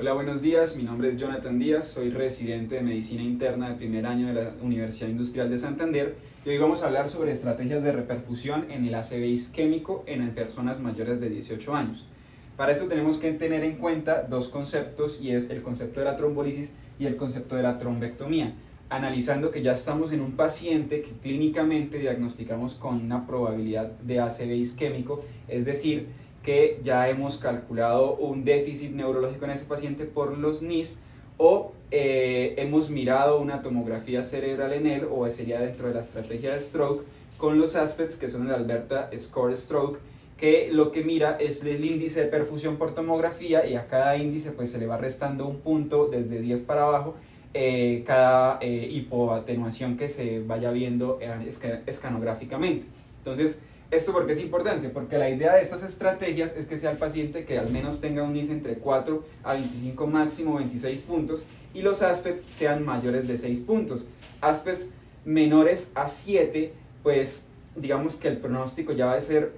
Hola, buenos días. Mi nombre es Jonathan Díaz, soy residente de Medicina Interna de primer año de la Universidad Industrial de Santander y hoy vamos a hablar sobre estrategias de reperfusión en el ACV isquémico en personas mayores de 18 años. Para esto tenemos que tener en cuenta dos conceptos y es el concepto de la trombolisis y el concepto de la trombectomía, analizando que ya estamos en un paciente que clínicamente diagnosticamos con una probabilidad de ACV isquémico, es decir, que ya hemos calculado un déficit neurológico en ese paciente por los NIS o hemos mirado una tomografía cerebral en él o sería dentro de la estrategia de stroke con los aspects que son el Alberta Score Stroke, que lo que mira es el índice de perfusión por tomografía y a cada índice pues se le va restando un punto desde 10 para abajo cada hipoatenuación que se vaya viendo escanográficamente. Entonces, ¿esto por qué es importante? Porque la idea de estas estrategias es que sea el paciente que al menos tenga un NIS entre 4 a 25, máximo 26 puntos y los aspects sean mayores de 6 puntos. Aspects menores a 7, pues digamos que el pronóstico ya va a ser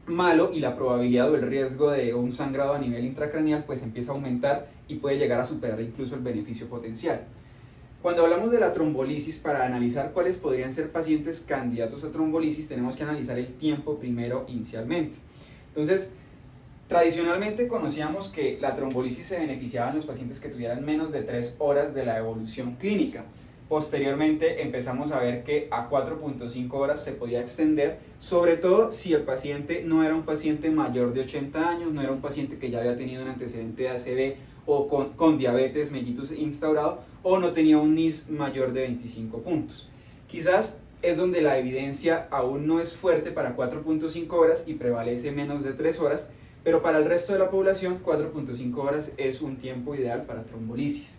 malo y la probabilidad o el riesgo de un sangrado a nivel intracraneal pues empieza a aumentar y puede llegar a superar incluso el beneficio potencial. Cuando hablamos de la trombolisis, para analizar cuáles podrían ser pacientes candidatos a trombolisis, tenemos que analizar el tiempo primero inicialmente. Entonces, tradicionalmente conocíamos que la trombolisis se beneficiaba en los pacientes que tuvieran menos de 3 horas de la evolución clínica. Posteriormente empezamos a ver que a 4.5 horas se podía extender, sobre todo si el paciente no era un paciente mayor de 80 años, no era un paciente que ya había tenido un antecedente de ACV o con diabetes mellitus instaurado o no tenía un NIS mayor de 25 puntos. Quizás es donde la evidencia aún no es fuerte para 4.5 horas y prevalece menos de 3 horas, pero para el resto de la población 4.5 horas es un tiempo ideal para trombolisis.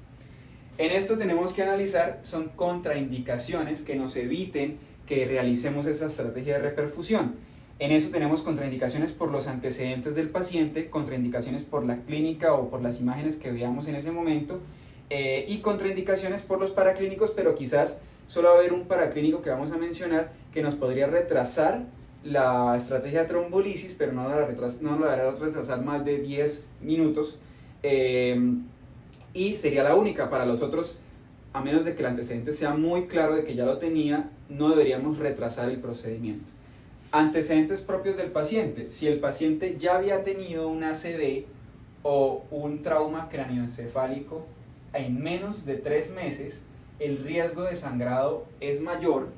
En esto tenemos que analizar son contraindicaciones que nos eviten que realicemos esa estrategia de reperfusión. En eso tenemos contraindicaciones por los antecedentes del paciente, contraindicaciones por la clínica o por las imágenes que veamos en ese momento y contraindicaciones por los paraclínicos, pero quizás solo va a haber un paraclínico que vamos a mencionar que nos podría retrasar la estrategia de trombolisis, pero no lo hará retrasar más de 10 minutos. Y sería la única. Para los otros, a menos de que el antecedente sea muy claro de que ya lo tenía, no deberíamos retrasar el procedimiento. Antecedentes propios del paciente. Si el paciente ya había tenido un ACV o un trauma cráneoencefálico en menos de 3 meses, el riesgo de sangrado es mayor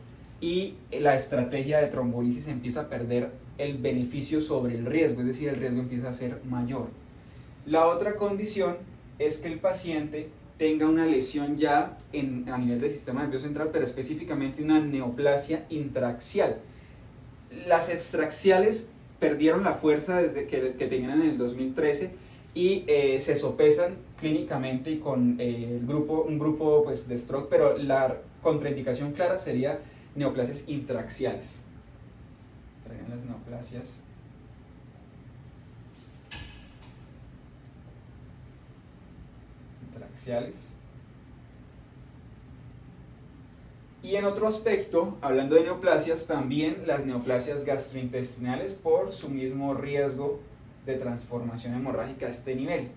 y la estrategia de trombolisis empieza a perder el beneficio sobre el riesgo, es decir, el riesgo empieza a ser mayor. La otra condición es que el paciente tenga una lesión ya a nivel del sistema nervioso central, pero específicamente una neoplasia intraaxial. Las extraaxiales perdieron la fuerza desde que tenían en el 2013 y se sopesan clínicamente y con un grupo pues, de stroke, pero la contraindicación clara sería neoplasias intraaxiales. Traen las neoplasias intraaxiales. Y en otro aspecto, hablando de neoplasias, también las neoplasias gastrointestinales por su mismo riesgo de transformación hemorrágica a este nivel.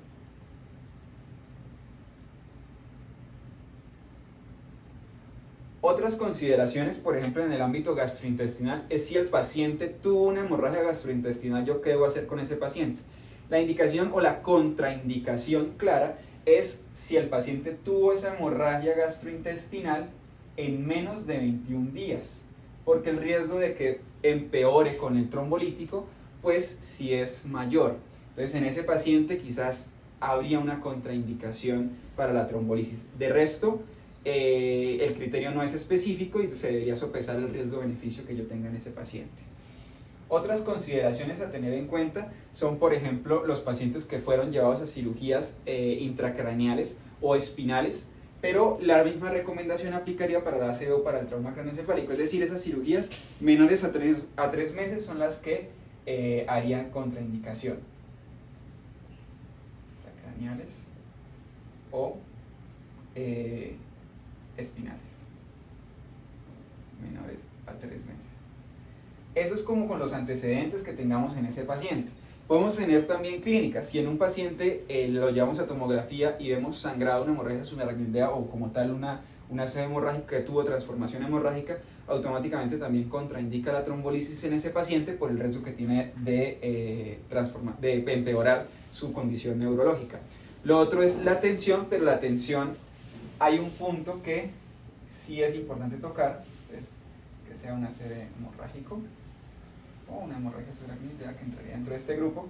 Otras consideraciones, por ejemplo, en el ámbito gastrointestinal, es si el paciente tuvo una hemorragia gastrointestinal, ¿yo qué debo hacer con ese paciente? La indicación o la contraindicación clara es si el paciente tuvo esa hemorragia gastrointestinal en menos de 21 días, porque el riesgo de que empeore con el trombolítico, pues sí es mayor. Entonces en ese paciente quizás habría una contraindicación para la trombolisis. De resto, el criterio no es específico y se debería sopesar el riesgo-beneficio que yo tenga en ese paciente. Otras consideraciones a tener en cuenta son, por ejemplo, los pacientes que fueron llevados a cirugías intracraneales o espinales, pero la misma recomendación aplicaría para la ACV o para el trauma craneoencefálico, es decir, esas cirugías menores a 3 meses son las que harían contraindicación. Intracraneales o espinales menores a 3 meses. Eso es como con los antecedentes que tengamos en ese paciente. Podemos tener también clínicas. Si en un paciente lo llevamos a tomografía y vemos sangrado, una hemorragia subaracnoidea o como tal una ACV hemorrágica que tuvo transformación hemorrágica, automáticamente también contraindica la trombolisis en ese paciente por el riesgo que tiene de empeorar su condición neurológica. Lo otro es la tensión, pero la tensión hay un punto que sí es importante tocar, es que sea un ACV hemorrágico o una hemorragia subaracnoidea que entraría dentro de este grupo.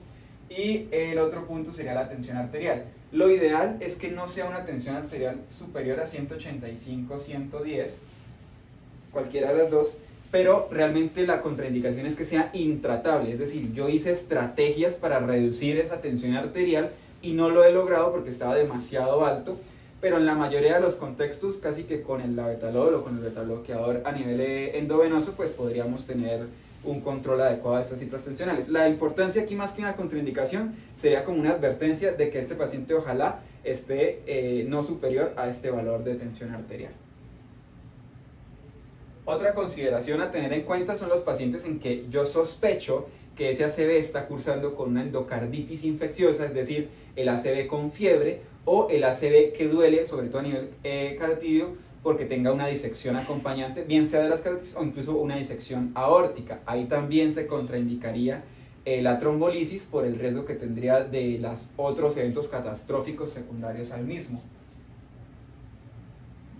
Y el otro punto sería la tensión arterial. Lo ideal es que no sea una tensión arterial superior a 185-110, cualquiera de las dos, pero realmente la contraindicación es que sea intratable, es decir, yo hice estrategias para reducir esa tensión arterial y no lo he logrado porque estaba demasiado alto, pero en la mayoría de los contextos, casi que con el labetalol o con el betabloqueador a nivel endovenoso, pues podríamos tener un control adecuado de estas cifras tensionales. La importancia aquí, más que una contraindicación, sería como una advertencia de que este paciente ojalá esté no superior a este valor de tensión arterial. Otra consideración a tener en cuenta son los pacientes en que yo sospecho que ese ACV está cursando con una endocarditis infecciosa, es decir, el ACV con fiebre o el ACV que duele, sobre todo a nivel carotidio, porque tenga una disección acompañante, bien sea de las carótidas o incluso una disección aórtica. Ahí también se contraindicaría la trombolisis por el riesgo que tendría de los otros eventos catastróficos secundarios al mismo.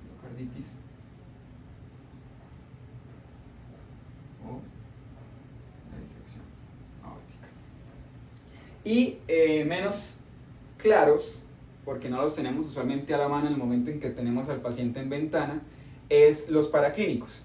Endocarditis o la disección aórtica. Y menos claros, porque no los tenemos usualmente a la mano en el momento en que tenemos al paciente en ventana, es los paraclínicos.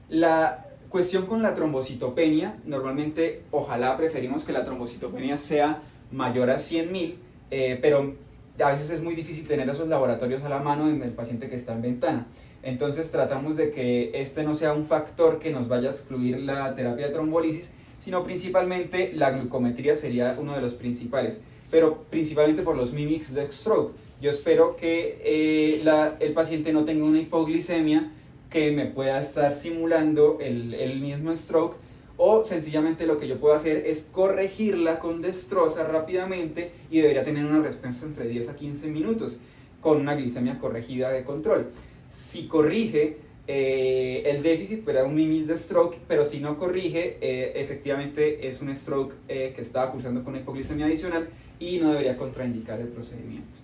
La cuestión con la trombocitopenia, normalmente ojalá preferimos que la trombocitopenia sea mayor a 100.000, pero a veces es muy difícil tener esos laboratorios a la mano en el paciente que está en ventana. Entonces tratamos de que este no sea un factor que nos vaya a excluir la terapia de trombolisis, sino principalmente la glucometría sería uno de los principales, pero principalmente por los mimics de stroke. Yo espero que el paciente no tenga una hipoglicemia que me pueda estar simulando el mismo stroke, o sencillamente lo que yo puedo hacer es corregirla con destroza rápidamente y debería tener una respuesta entre 10 a 15 minutos con una glicemia corregida de control. Si corrige el déficit, pues era un mimic de stroke, pero si no corrige, efectivamente es un stroke que estaba cursando con una hipoglicemia adicional y no debería contraindicar el procedimiento.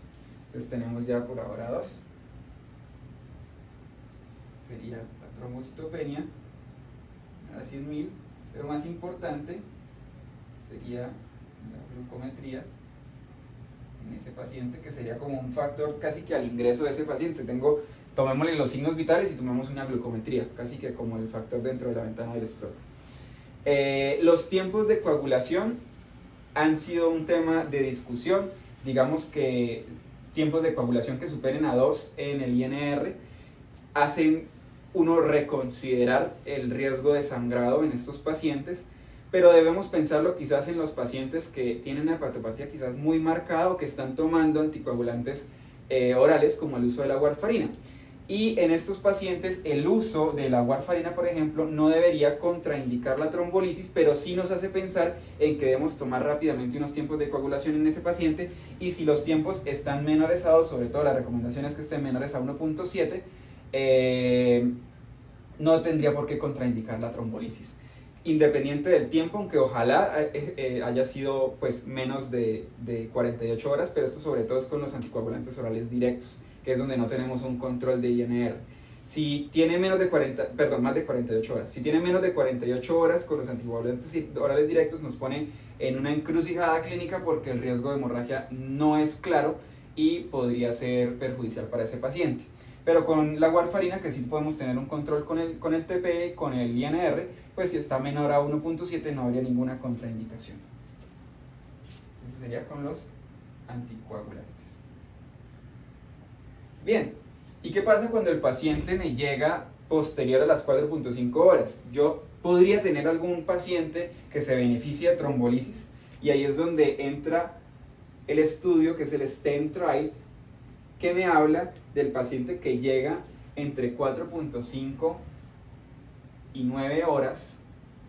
Entonces tenemos ya por ahora dos. Sería la trombocitopenia a 100.000, pero más importante sería la glucometría en ese paciente, que sería como un factor casi que al ingreso de ese paciente. Tomémosle los signos vitales y tomemos una glucometría, casi que como el factor dentro de la ventana del stroke. Los tiempos de coagulación han sido un tema de discusión. Digamos que tiempos de coagulación que superen a 2 en el INR hacen uno reconsiderar el riesgo de sangrado en estos pacientes, pero debemos pensarlo quizás en los pacientes que tienen una hepatopatía quizás muy marcada o que están tomando anticoagulantes orales como el uso de la warfarina. Y en estos pacientes el uso de la warfarina, por ejemplo, no debería contraindicar la trombolisis, pero sí nos hace pensar en que debemos tomar rápidamente unos tiempos de coagulación en ese paciente, y si los tiempos están menores a 2, sobre todo la recomendación es que estén menores a 1.7, no tendría por qué contraindicar la trombolisis. Independiente del tiempo, aunque ojalá haya sido pues menos de 48 horas, pero esto sobre todo es con los anticoagulantes orales directos, que es donde no tenemos un control de INR. Si tiene más de 48 horas. Si tiene menos de 48 horas con los anticoagulantes orales directos, nos pone en una encrucijada clínica porque el riesgo de hemorragia no es claro y podría ser perjudicial para ese paciente. Pero con la warfarina, que sí podemos tener un control con el TPE, con el INR, pues si está menor a 1.7 no habría ninguna contraindicación. Eso sería con los anticoagulantes. Bien, ¿y qué pasa cuando el paciente me llega posterior a las 4.5 horas? Yo podría tener algún paciente que se beneficia de trombolisis, y ahí es donde entra el estudio que es el Stent Trial, que me habla del paciente que llega entre 4.5 y 9 horas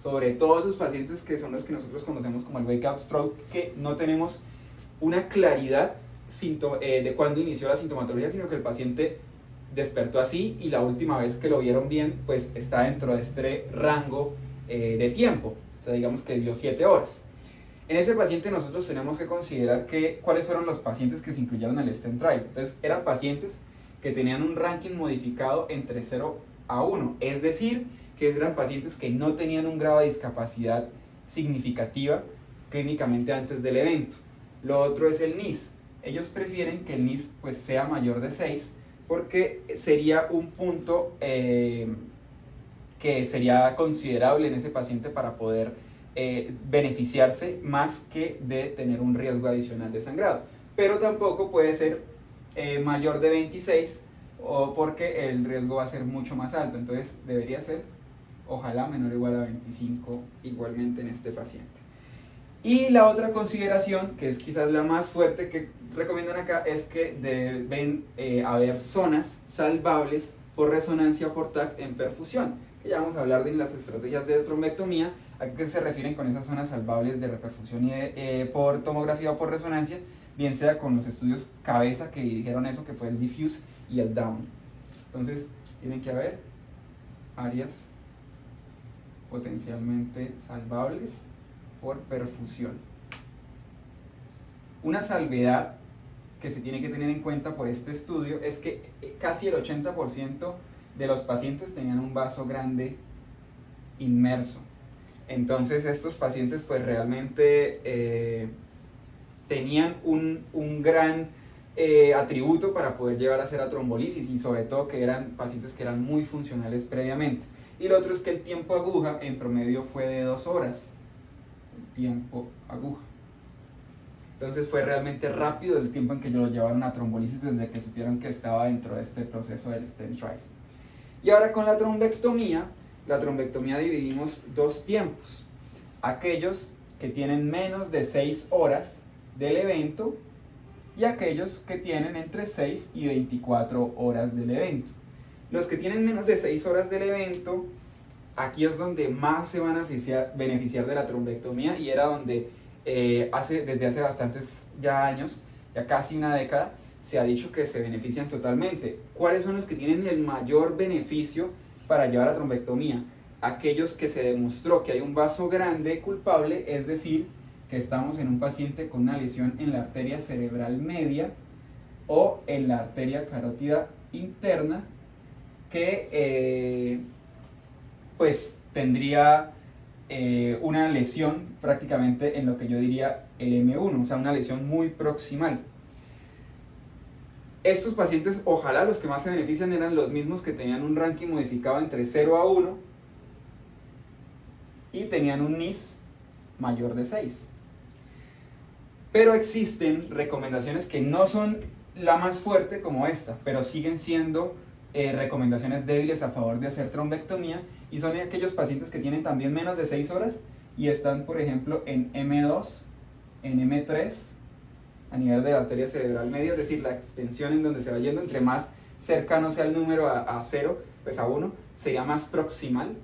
sobre todo esos pacientes que son los que nosotros conocemos como el wake up stroke, que no tenemos una claridad de cuándo inició la sintomatología, sino que el paciente despertó así y la última vez que lo vieron bien, pues está dentro de este rango de tiempo, o sea, digamos que dio 7 horas. En ese paciente nosotros tenemos que considerar cuáles fueron los pacientes que se incluyeron en el STEM trial. Entonces, eran pacientes que tenían un ranking modificado entre 0 a 1, es decir, que eran pacientes que no tenían un grado de discapacidad significativa clínicamente antes del evento. Lo otro es el NIS. Ellos prefieren que el NIS pues, sea mayor de 6 porque sería un punto que sería considerable en ese paciente para poder beneficiarse más que de tener un riesgo adicional de sangrado. Pero tampoco puede ser mayor de 26 o porque el riesgo va a ser mucho más alto. Entonces debería ser, ojalá, menor o igual a 25 igualmente en este paciente. Y la otra consideración, que es quizás la más fuerte que recomiendan acá, es que deben haber zonas salvables por resonancia por TAC en perfusión, que ya vamos a hablar de las estrategias de trombectomía. ¿A qué se refieren con esas zonas salvables de reperfusión y por tomografía o por resonancia? Bien sea con los estudios cabeza que dijeron eso, que fue el diffuse y el down. Entonces, tienen que haber áreas potencialmente salvables por perfusión. Una salvedad que se tiene que tener en cuenta por este estudio es que casi el 80% de los pacientes tenían un vaso grande inmerso. Entonces estos pacientes pues realmente tenían un gran atributo para poder llevar a hacer a trombolisis, y sobre todo que eran pacientes que eran muy funcionales previamente. Y lo otro es que el tiempo aguja en promedio fue de 2 horas. El tiempo aguja. Entonces fue realmente rápido el tiempo en que lo llevaron a trombolisis desde que supieron que estaba dentro de este proceso del STEM trial. Y ahora con la trombectomía dividimos dos tiempos. Aquellos que tienen menos de 6 horas del evento y aquellos que tienen entre 6 y 24 horas del evento. Los que tienen menos de 6 horas del evento, aquí es donde más se van a beneficiar de la trombectomía, y era donde desde hace bastantes ya años, ya casi una década, se ha dicho que se benefician totalmente. ¿Cuáles son los que tienen el mayor beneficio para llevar a trombectomía? Aquellos que se demostró que hay un vaso grande culpable, es decir, que estamos en un paciente con una lesión en la arteria cerebral media o en la arteria carótida interna, que pues tendría una lesión prácticamente en lo que yo diría el M1, o sea, una lesión muy proximal. Estos pacientes, ojalá los que más se benefician eran los mismos que tenían un ranking modificado entre 0 a 1 y tenían un NIS mayor de 6. Pero existen recomendaciones que no son la más fuerte como esta, pero siguen siendo recomendaciones débiles a favor de hacer trombectomía, y son aquellos pacientes que tienen también menos de 6 horas y están, por ejemplo, en M2, en M3, a nivel de la arteria cerebral media, es decir, la extensión en donde se va yendo, entre más cercano sea el número a 0, pues a 1, sería más proximal.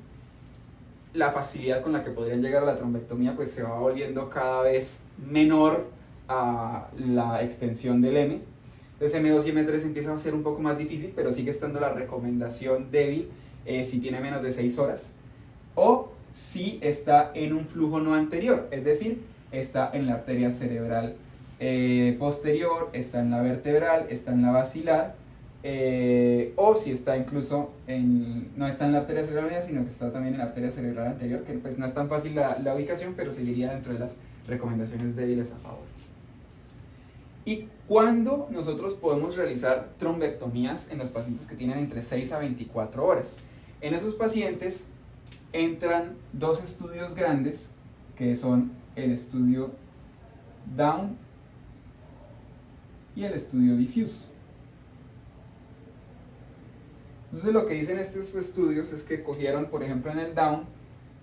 La facilidad con la que podrían llegar a la trombectomía pues se va volviendo cada vez menor a la extensión del M. Entonces M2 y M3 empieza a ser un poco más difícil, pero sigue estando la recomendación débil si tiene menos de 6 horas o si está en un flujo no anterior, es decir, está en la arteria cerebral posterior, está en la vertebral, está en la basilar, o si está incluso no está en la arteria cerebral media, sino que está también en la arteria cerebral anterior, que pues no es tan fácil la ubicación, pero seguiría dentro de las recomendaciones débiles a favor. ¿Y cuándo nosotros podemos realizar trombectomías en los pacientes que tienen entre 6 a 24 horas? En esos pacientes entran dos estudios grandes, que son el estudio Down y el estudio Diffuse. Entonces lo que dicen estos estudios es que cogieron, por ejemplo, en el Down,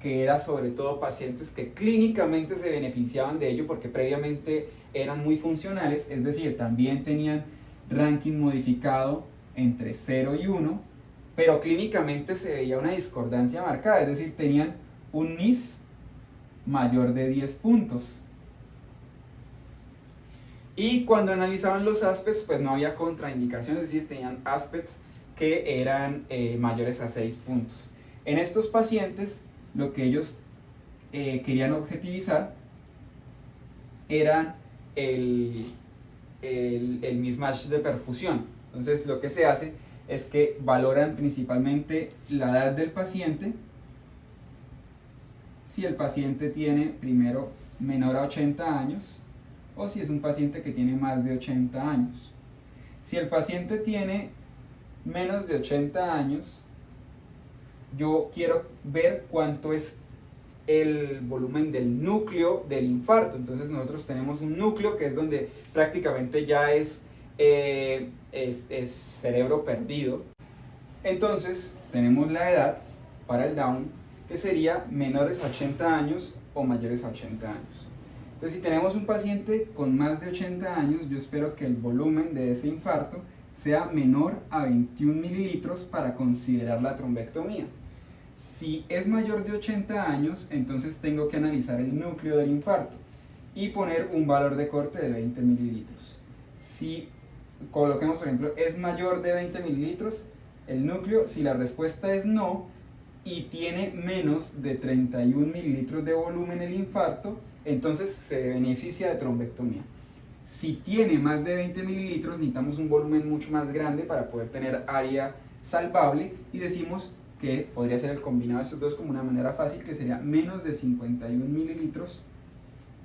que era sobre todo pacientes que clínicamente se beneficiaban de ello porque previamente eran muy funcionales, es decir, también tenían ranking modificado entre 0 y 1, pero clínicamente se veía una discordancia marcada, es decir, tenían un NIS mayor de 10 puntos. Y cuando analizaban los aspects, pues no había contraindicaciones, es decir, tenían aspects que eran mayores a 6 puntos. En estos pacientes, lo que ellos querían objetivizar era el mismatch de perfusión. Entonces, lo que se hace es que valoran principalmente la edad del paciente. Si el paciente tiene primero menor a 80 años o si es un paciente que tiene más de 80 años. Si el paciente tiene menos de 80 años, yo quiero ver cuánto es el volumen del núcleo del infarto. Entonces nosotros tenemos un núcleo que es donde prácticamente ya es cerebro perdido. Entonces tenemos la edad para el Down, que sería menores a 80 años o mayores a 80 años. Entonces, si tenemos un paciente con más de 80 años, yo espero que el volumen de ese infarto sea menor a 21 mililitros para considerar la trombectomía. Si es mayor de 80 años, entonces tengo que analizar el núcleo del infarto y poner un valor de corte de 20 mililitros. Si coloquemos, por ejemplo, es mayor de 20 mililitros el núcleo, si la respuesta es no y tiene menos de 31 mililitros de volumen el infarto, entonces se beneficia de trombectomía. Si tiene más de 20 mililitros, necesitamos un volumen mucho más grande para poder tener área salvable y decimos que podría ser el combinado de estos dos como una manera fácil, que sería menos de 51 mililitros.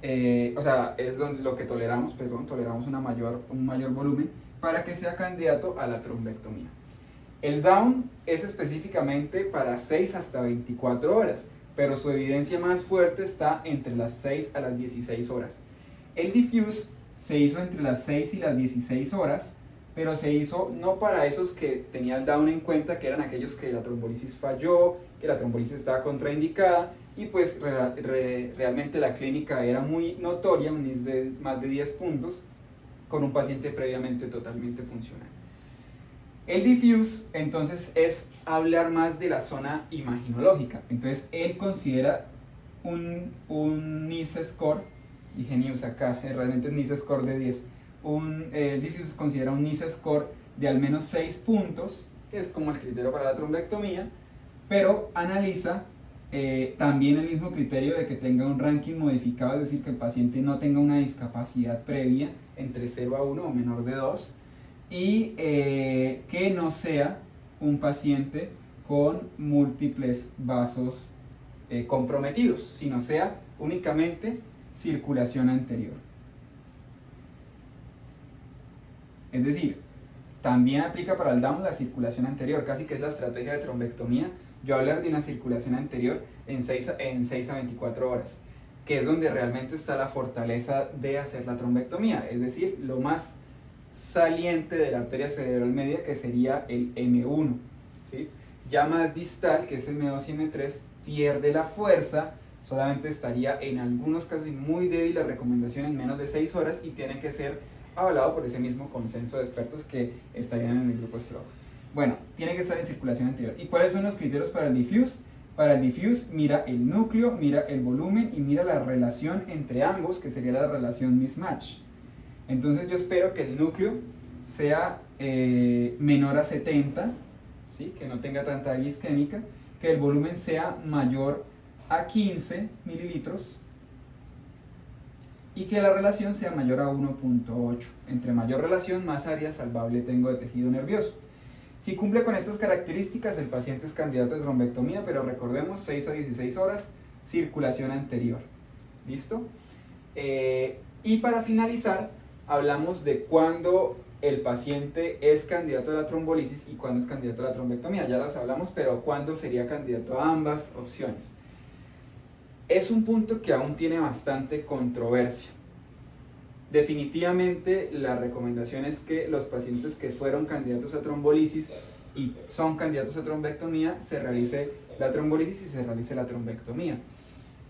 O sea, es lo que toleramos, perdón, toleramos un mayor volumen para que sea candidato a la trombectomía. El Down es específicamente para 6 hasta 24 horas, pero su evidencia más fuerte está entre las 6 a las 16 horas. El Diffuse se hizo entre las 6 y las 16 horas, pero se hizo no para esos que tenía el Down en cuenta, que eran aquellos que la trombolisis falló, que la trombolisis estaba contraindicada, y pues realmente la clínica era muy notoria, un NIS de más de 10 puntos, con un paciente previamente totalmente funcional. El Diffuse entonces es hablar más de la zona imaginológica. Entonces él considera un NIS score, dije NIS acá, realmente es NIS score de 10. El Diffuse considera un NIS score de al menos 6 puntos, que es como el criterio para la trombectomía, pero analiza también el mismo criterio de que tenga un ranking modificado, es decir, que el paciente no tenga una discapacidad previa entre 0 a 1 o menor de 2, y que no sea un paciente con múltiples vasos comprometidos, sino sea únicamente circulación anterior. Es decir, también aplica para el Down la circulación anterior, casi que es la estrategia de trombectomía, yo hablar de una circulación anterior en 6 a 24 horas, que es donde realmente está la fortaleza de hacer la trombectomía, es decir, lo más saliente de la arteria cerebral media, que sería el M1, ¿sí? Ya más distal, que es M2 y M3, pierde la fuerza, solamente estaría en algunos casos muy débil la recomendación en menos de 6 horas y tiene que ser avalado por ese mismo consenso de expertos que estarían en el grupo stroke. Bueno, tiene que estar en circulación anterior. ¿Y cuáles son los criterios para el Diffuse? Para el Diffuse mira el núcleo, mira el volumen y mira la relación entre ambos, que sería la relación mismatch. Entonces yo espero que el núcleo sea menor a 70, ¿sí? Que no tenga tanta área isquémica, que el volumen sea mayor a 15 mililitros y que la relación sea mayor a 1.8. Entre mayor relación, más área salvable tengo de tejido nervioso. Si cumple con estas características, el paciente es candidato a trombectomía, pero recordemos 6 a 16 horas, circulación anterior. ¿Listo? Y para finalizar, hablamos de cuándo el paciente es candidato a la trombolisis y cuándo es candidato a la trombectomía. Ya las hablamos, pero cuándo sería candidato a ambas opciones. Es un punto que aún tiene bastante controversia. Definitivamente la recomendación es que los pacientes que fueron candidatos a trombolisis y son candidatos a trombectomía, se realice la trombolisis y se realice la trombectomía.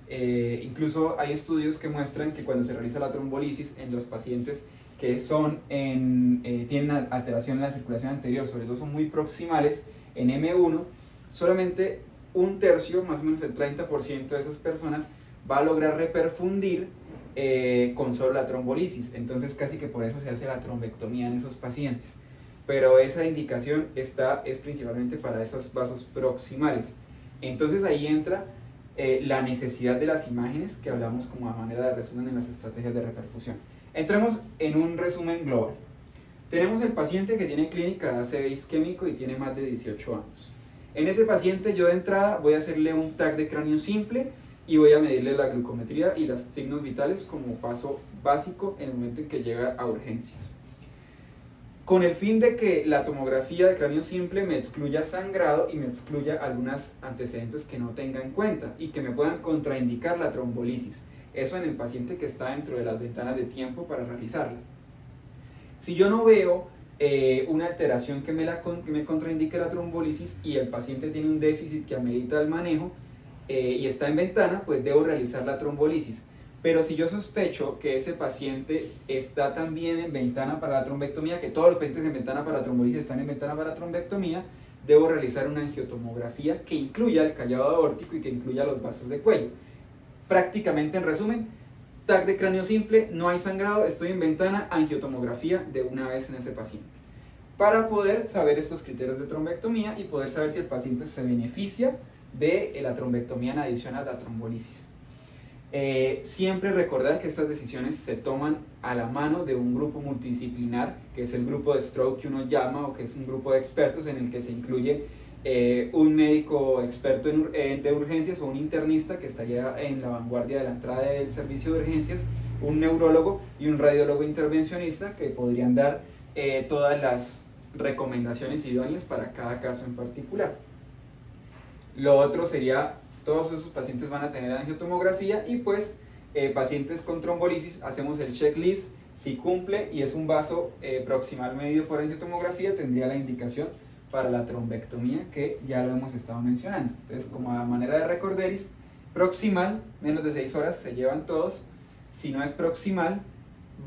Incluso hay estudios que muestran que cuando se realiza la trombolisis en los pacientes que tienen alteración en la circulación anterior, sobre todo son muy proximales en M1, solamente un tercio, más o menos el 30% de esas personas va a lograr reperfundir con solo la trombolisis. Entonces casi que por eso se hace la trombectomía en esos pacientes. Pero esa indicación es principalmente para esos vasos proximales. Entonces ahí entra la necesidad de las imágenes que hablamos como a manera de resumen en las estrategias de reperfusión. Entremos en un resumen global. Tenemos el paciente que tiene clínica de ACV isquémico y tiene más de 18 años. En ese paciente yo de entrada voy a hacerle un TAC de cráneo simple y voy a medirle la glucometría y los signos vitales como paso básico en el momento en que llega a urgencias. Con el fin de que la tomografía de cráneo simple me excluya sangrado y me excluya algunos antecedentes que no tenga en cuenta y que me puedan contraindicar la trombolisis. Eso en el paciente que está dentro de las ventanas de tiempo para realizarla. Si yo no veo una alteración que me contraindique la trombolisis y el paciente tiene un déficit que amerita el manejo y está en ventana, pues debo realizar la trombolisis. Pero si yo sospecho que ese paciente está también en ventana para la trombectomía, que todos los pacientes en ventana para trombolisis están en ventana para trombectomía, debo realizar una angiotomografía que incluya el callado aórtico y que incluya los vasos de cuello. Prácticamente, en resumen, TAC de cráneo simple, no hay sangrado, estoy en ventana, angiotomografía de una vez en ese paciente. Para poder saber estos criterios de trombectomía y poder saber si el paciente se beneficia de la trombectomía en adición a la trombolisis. Siempre recordar que estas decisiones se toman a la mano de un grupo multidisciplinar, que es el grupo de stroke que uno llama, o que es un grupo de expertos en el que se incluye un médico experto de urgencias o un internista que estaría en la vanguardia de la entrada del servicio de urgencias, un neurólogo y un radiólogo intervencionista que podrían dar todas las recomendaciones idóneas para cada caso en particular. Lo otro sería, todos esos pacientes van a tener angiotomografía y pues pacientes con trombolisis hacemos el checklist, si cumple y es un vaso proximal medido por angiotomografía tendría la indicación para la trombectomía que ya lo hemos estado mencionando. Entonces, como a manera de recorderis, proximal, menos de 6 horas se llevan todos. Si no es proximal,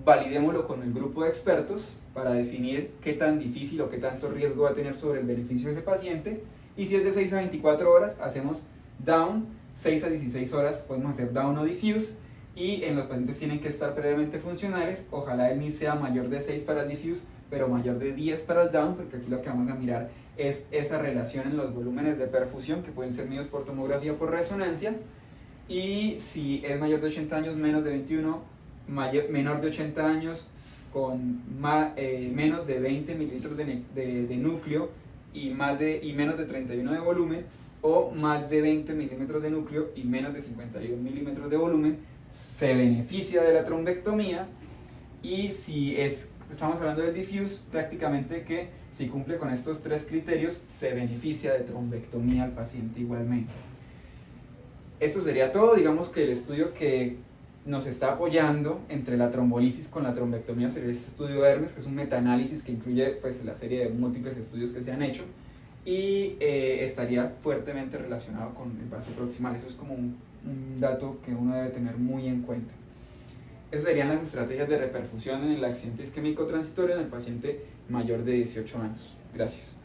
validémoslo con el grupo de expertos para definir qué tan difícil o qué tanto riesgo va a tener sobre el beneficio de ese paciente. Y si es de 6 a 24 horas, hacemos down, 6 a 16 horas podemos hacer down o diffuse. Y en los pacientes tienen que estar previamente funcionales, ojalá el NIS sea mayor de 6 para el diffuse, pero mayor de 10 para el down, porque aquí lo que vamos a mirar es esa relación en los volúmenes de perfusión que pueden ser medidos por tomografía o por resonancia. Y si es mayor de 80 años, menos de 21, menor de 80 años con menos de 20 mililitros de núcleo y menos de 31 de volumen, o más de 20 milímetros de núcleo y menos de 51 milímetros de volumen, se beneficia de la trombectomía. Y si estamos hablando del diffuse, prácticamente que si cumple con estos 3 criterios se beneficia de trombectomía al paciente igualmente. Esto sería todo. Digamos que el estudio que nos está apoyando entre la trombolisis con la trombectomía sería este estudio Hermes, que es un metaanálisis que incluye pues la serie de múltiples estudios que se han hecho y estaría fuertemente relacionado con el vaso proximal. Eso es como un dato que uno debe tener muy en cuenta. Esas serían las estrategias de reperfusión en el accidente isquémico transitorio en el paciente mayor de 18 años. Gracias.